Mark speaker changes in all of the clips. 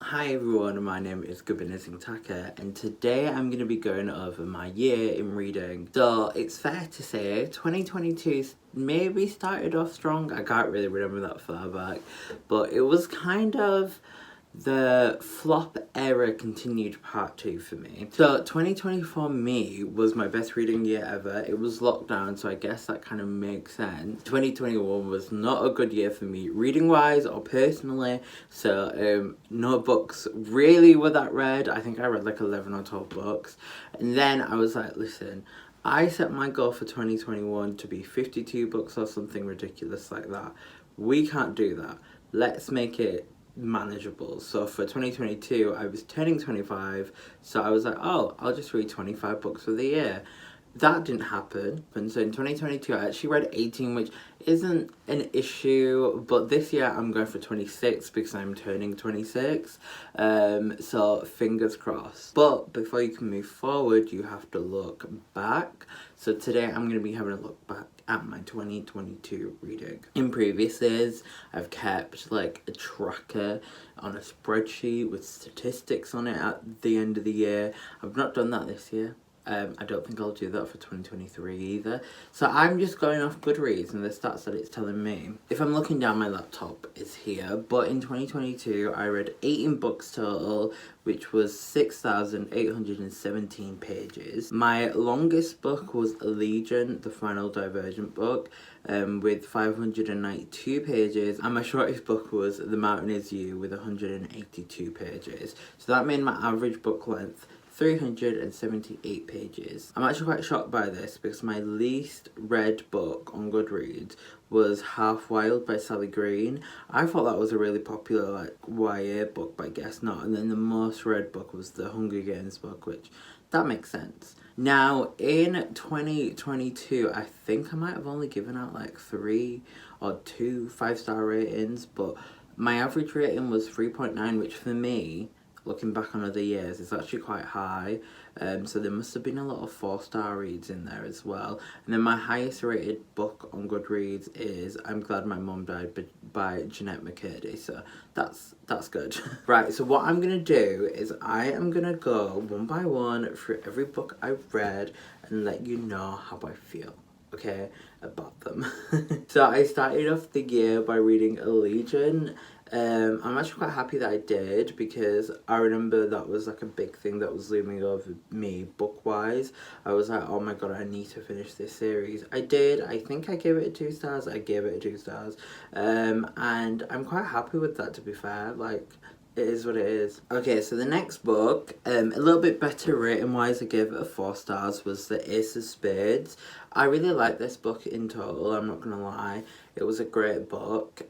Speaker 1: Hi everyone, my name is Gubin Singh Thacker and today I'm going to be going over my year in reading. So it's fair to say 2022 maybe started off strong. I can't really remember that far back, but it was kind of the flop era continued part 2 for me. So 2020 for me was my best reading year ever. It was lockdown, so I guess that kind of makes sense. 2021 was not a good year for me reading wise or personally, so no books really were that read. I think I read like 11 or 12 books, and then I was like, listen, I set my goal for 2021 to be 52 books or something ridiculous like that. We can't do that. Let's make it manageable. So for 2022 I was turning 25, so I was like, oh, I'll just read 25 books for the year. That didn't happen, and so in 2022 I actually read 18, which isn't an issue, but this year I'm going for 26 because I'm turning 26, so fingers crossed. But before you can move forward you have to look back, so today I'm going to be having a look back at my 2022 reading. In previous years I've kept like a tracker on a spreadsheet with statistics on it at the end of the year. I've not done that this year. I don't think I'll do that for 2023 either. So I'm just going off Goodreads and the stats that it's telling me. If I'm looking down, my laptop is here, but in 2022 I read 18 books total, which was 6,817 pages. My longest book was Legion, the final Divergent book, with 592 pages, and my shortest book was The Mountain Is You with 182 pages. So that made my average book length 378 pages. I'm actually quite shocked by this because my least read book on Goodreads was Half Wild by Sally Green. I thought that was a really popular like YA book, but I guess not. And then the most read book was the Hunger Games book, which that makes sense. Now in 2022 I think I might have only given out like 3 or 2 5-star ratings, but my average rating was 3.9, which for me, looking back on other years, it's actually quite high. So there must have been a lot of 4-star reads in there as well. And then my highest rated book on Goodreads is I'm Glad My Mum Died by Jeanette McCurdy. So that's good. Right, so what I'm gonna do is I am gonna go one by one through every book I've read and let you know how I feel, okay, about them. So I started off the year by reading Legion. I'm actually quite happy that I did because I remember that was like a big thing that was looming over me book wise. I was like, oh my god, I need to finish this series. I did. I think I gave it a 2 stars. I gave it a 2 stars, and I'm quite happy with that, to be fair. Like, it is what it is. Okay, so the next book, a little bit better rating wise, I gave it a 4 stars, was The Ace of Spades. I really liked this book in total, I'm not gonna lie. It was a great book.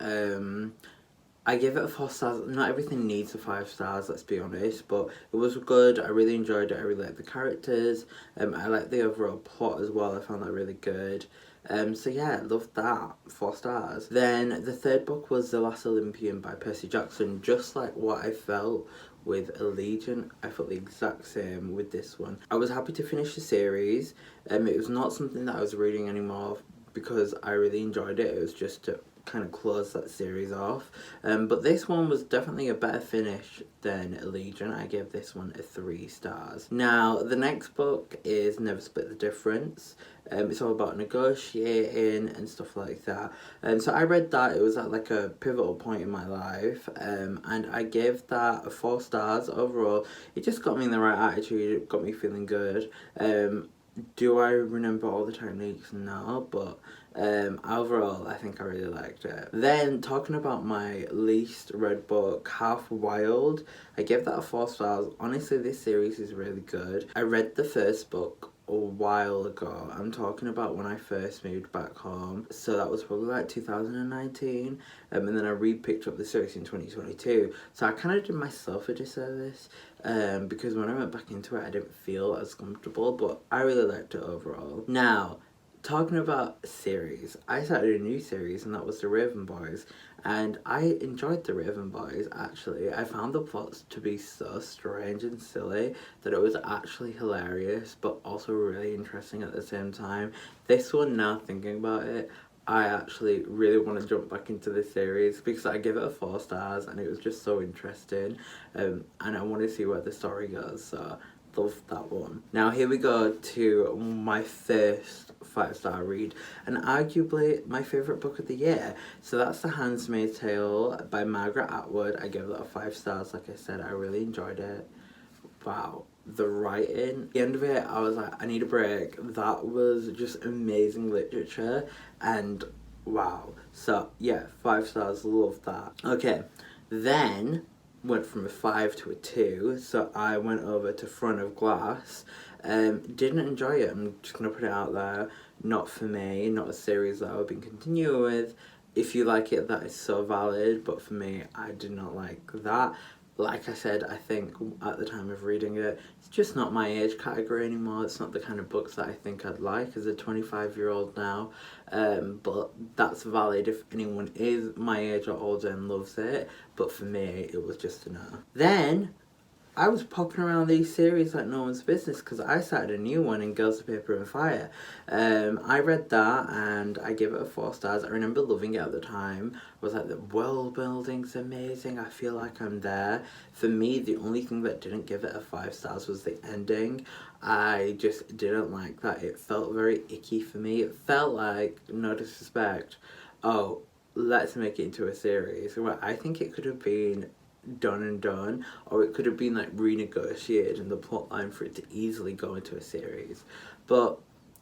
Speaker 1: I gave it a 4 stars. Not everything needs a 5 stars, let's be honest, but it was good. I really enjoyed it. I really liked the characters. I liked the overall plot as well. I found that really good. So yeah, loved that. 4 stars. Then the third book was The Last Olympian by Percy Jackson. Just like what I felt with Allegiant, I felt the exact same with this one. I was happy to finish the series. It was not something that I was reading anymore because I really enjoyed it. It was just to kind of close that series off, but this one was definitely a better finish than Legion. I gave this one a 3 stars. Now the next book is Never Split the Difference. It's all about negotiating and stuff like that, so I read that. It was at like a pivotal point in my life, and I gave that a 4 stars overall. It just got me in the right attitude. It got me feeling good. Do I remember all the techniques? No, but overall I think I really liked it. Then talking about my least read book, Half Wild, I gave that a 4 stars. Honestly, this series is really good. I read the first book a while ago. I'm talking about when I first moved back home, so that was probably like 2019, and then I re-picked up the series in 2022, so I kind of did myself a disservice, because when I went back into it I didn't feel as comfortable, but I really liked it overall. Now, talking about series, I started a new series and that was The Raven Boys, and I enjoyed The Raven Boys actually. I found the plots to be so strange and silly that it was actually hilarious but also really interesting at the same time. This one, now thinking about it, I actually really want to jump back into this series because I give it a 4 stars and it was just so interesting, and I want to see where the story goes, so love that one. Now here we go to my first 5-star read, and arguably my favourite book of the year. So that's The Handmaid's Tale by Margaret Atwood. I gave it a 5 stars. Like I said, I really enjoyed it. Wow, the writing, at the end of it, I was like, I need a break. That was just amazing literature, and wow. So yeah, 5 stars, love that. Okay, then went from a 5 to a 2, so I went over to Front of Glass. Didn't enjoy it, I'm just gonna put it out there. Not for me, not a series that I would be continuing with. If you like it, that is so valid, but for me, I did not like that. Like I said, I think at the time of reading it, it's just not my age category anymore. It's not the kind of books that I think I'd like as a 25-year-old now. But that's valid if anyone is my age or older and loves it. But for me, it was just a no. Then I was popping around these series like no one's business because I started a new one in Girls of Paper and Fire. I read that and I gave it a 4 stars. I remember loving it at the time. I was like, the world building's amazing. I feel like I'm there. For me, the only thing that didn't give it a 5 stars was the ending. I just didn't like that. It felt very icky for me. It felt like, no disrespect, oh, let's make it into a series. Well, I think it could have been done, or it could have been like renegotiated in the plot line for it to easily go into a series. But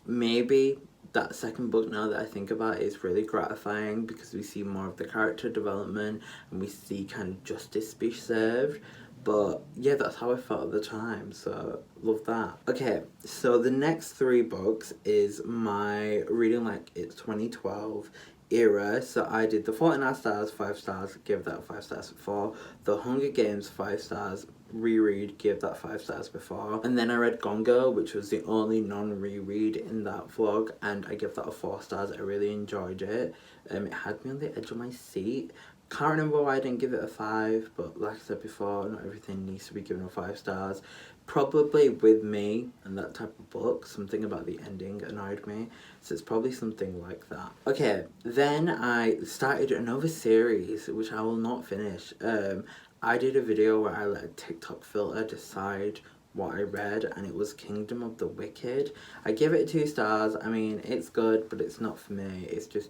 Speaker 1: maybe that second book, now that I think about it, is really gratifying because we see more of the character development and we see kind of justice be served. But yeah, that's how I felt at the time, so love that. Okay, so the next 3 books is my reading like it's 2012 era. So I did The Fault in Our Stars, 5 stars, gave that 5 stars before. The Hunger Games, 5 stars, reread, gave that 5 stars before. And then I read Gone Girl, which was the only non-reread in that vlog, and I give that a 4 stars. I really enjoyed it. It had me on the edge of my seat. Can't remember why I didn't give it a 5, but like I said before, not everything needs to be given a 5 stars. Probably with me and that type of book, something about the ending annoyed me, so it's probably something like that. Okay, then I started another series, which I will not finish. I did a video where I let a TikTok filter decide what I read, and it was Kingdom of the Wicked. I give it 2 stars. I mean, it's good, but it's not for me. It's just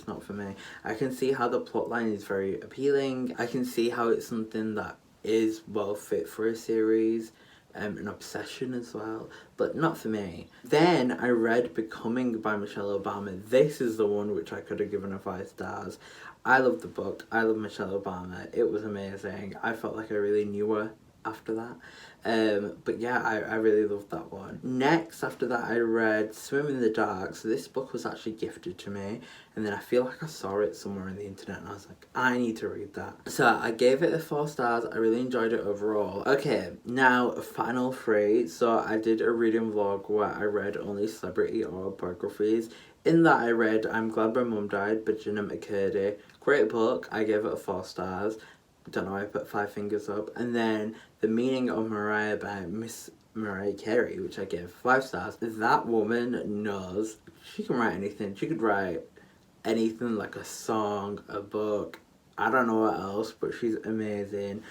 Speaker 1: not for me. I can see how the plotline is very appealing. I can see how it's something that is well fit for a series, an obsession as well, but not for me. Then I read Becoming by Michelle Obama. This is the one which I could have given a 5 stars. I love the book. I love Michelle Obama. It was amazing. I felt like I really knew her after that. But yeah, I really loved that one. Next, after that, I read Swim in the Dark. So this book was actually gifted to me, and then I feel like I saw it somewhere on the internet and I was like, I need to read that. So I gave it a 4 stars. I really enjoyed it overall. Okay, now final 3. So I did a reading vlog where I read only celebrity autobiographies. In that I read I'm Glad My Mum Died by Jenna McCurdy. Great book. I gave it a 4 stars. Don't know why I put 5 fingers up. And then The Meaning of Mariah by Miss Mariah Carey, which I gave 5 stars. That woman knows. She can write anything. She could write anything, like a song, a book, I don't know what else, but she's amazing.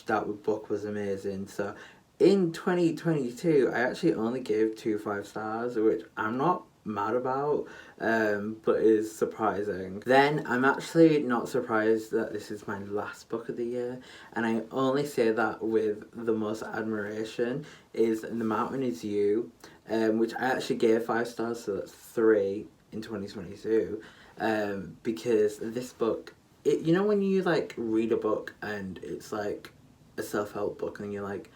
Speaker 1: That book was amazing. So in 2022, I actually only gave 2 5 stars, which I'm not mad about, but is surprising. Then I'm actually not surprised that this is my last book of the year, and I only say that with the most admiration, is The Mountain Is You, which I actually gave 5 stars, so that's 3 in 2022, because this book, you know when you like read a book and it's like a self-help book and you're like,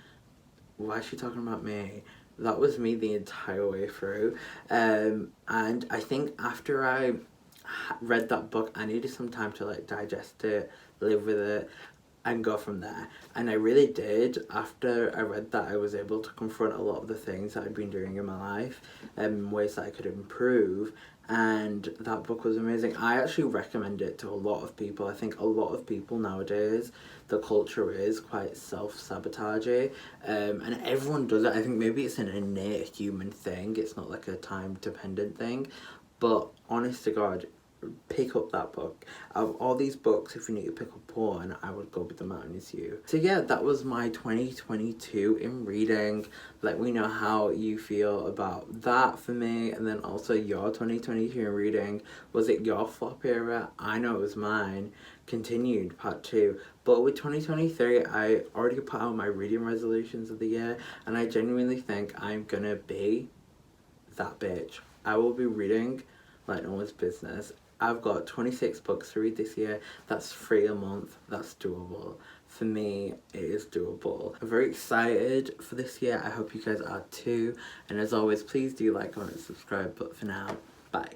Speaker 1: why is she talking about me? That was me the entire way through. And I think after I read that book, I needed some time to like digest it, live with it, and go from there. And I really did. After I read that, I was able to confront a lot of the things that I'd been doing in my life, ways that I could improve. And that book was amazing. I actually recommend it to a lot of people. I think a lot of people nowadays, the culture is quite self-sabotaging, and everyone does it. I think maybe it's an innate human thing. It's not like a time-dependent thing. But honest to God, pick up that book. Of all these books, if you need to pick up one, I would go with The Mountain Is You. So yeah, that was my 2022 in reading. Let me know how you feel about that for me, and then also your 2022 in reading. Was it your flop era? I know it was mine. Continued part 2. But with 2023, I already put out my reading resolutions of the year, and I genuinely think I'm gonna be that bitch. I will be reading like no one's business. I've got 26 books to read this year. That's 3 a month. That's doable. For me, it is doable. I'm very excited for this year. I hope you guys are too. And as always, please do like, comment, and subscribe. But for now, bye.